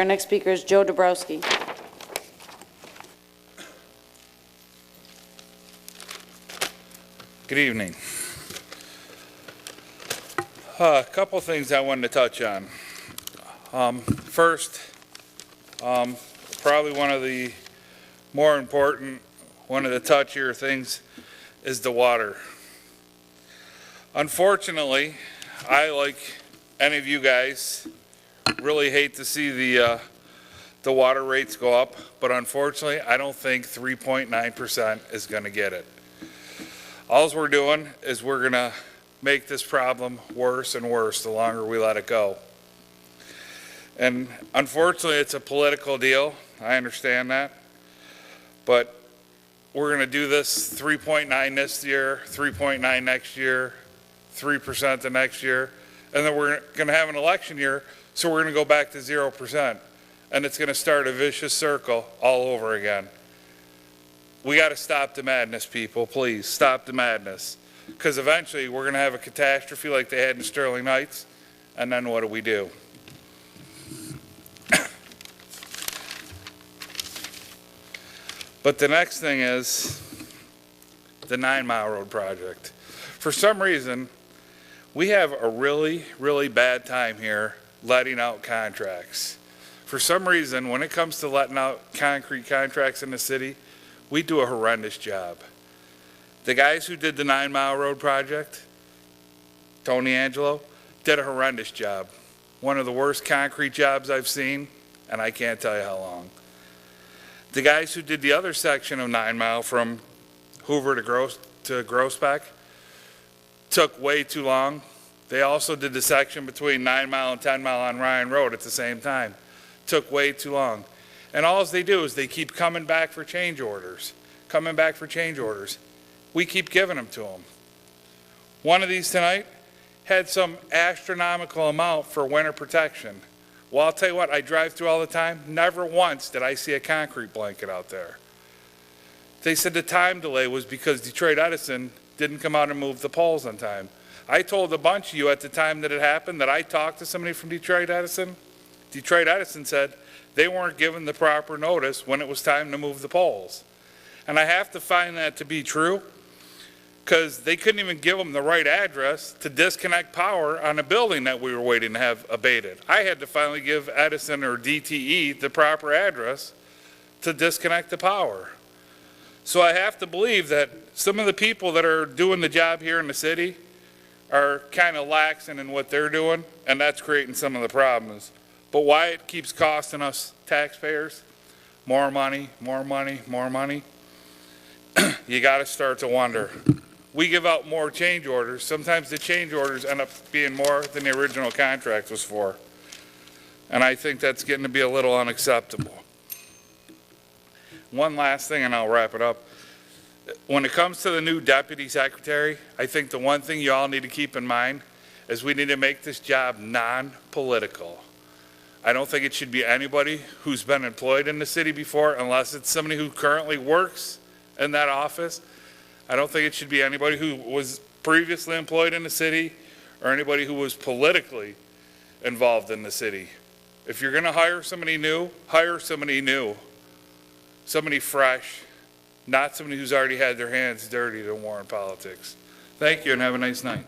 Our next speaker is Joe Debrowsky. Good evening. A couple things I wanted to touch on. First, probably one of the more important, one of the touchier things is the water. Unfortunately, I, like any of you guys, really hate to see the water rates go up, but unfortunately, I don't think 3.9% is going to get it. All we're doing is we're going to make this problem worse and worse the longer we let it go. And unfortunately, it's a political deal. I understand that. But we're going to do this 3.9 this year, 3.9 next year, 3% the next year, and then we're going to have an election year, so we're going to go back to 0%. And it's going to start a vicious circle all over again. We got to stop the madness, people. Please stop the madness. Because eventually we're going to have a catastrophe like they had in Sterling Heights. And then what do? But the next thing is the 9 Mile Road project. For some reason, we have a really, really bad time here letting out contracts. For some reason, when it comes to letting out concrete contracts in the city, we do a horrendous job. The guys who did the 9 Mile Road project, Tony Angelo, did a horrendous job. One of the worst concrete jobs I've seen, and I can't tell you how long. The guys who did the other section of 9 Mile from Hoover to Groesbeck took way too long. They also did the section between 9 Mile and 10 Mile on Ryan Road at the same time. Took way too long. And all they do is they keep coming back for change orders, We keep giving them to them. One of these tonight had some astronomical amount for winter protection. Well, I'll tell you what, I drive through all the time. Never once did I see a concrete blanket out there. They said the time delay was because Detroit Edison didn't come out and move the poles on time. I told a bunch of you at the time that it happened that I talked to somebody from Detroit Edison. Detroit Edison said they weren't given the proper notice when it was time to move the poles. And I have to find that to be true because they couldn't even give them the right address to disconnect power on a building that we were waiting to have abated. I had to finally give Edison or DTE the proper address to disconnect the power. So I have to believe that some of the people that are doing the job here in the city are kind of laxing in what they're doing, and that's creating some of the problems. But why it keeps costing us taxpayers more money, you got to start to wonder. We give out more change orders. Sometimes the change orders end up being more than the original contract was for. And I think that's getting to be a little unacceptable. One last thing and I'll wrap it up. When it comes to the new deputy secretary, I think the one thing you all need to keep in mind is we need to make this job non-political. I don't think it should be anybody who's been employed in the city before unless it's somebody who currently works in that office. I don't think it should be anybody who was previously employed in the city or anybody who was politically involved in the city. If you're going to hire somebody new, hire somebody new, somebody fresh, not somebody who's already had their hands dirty to Warren politics. Thank you and have a nice night.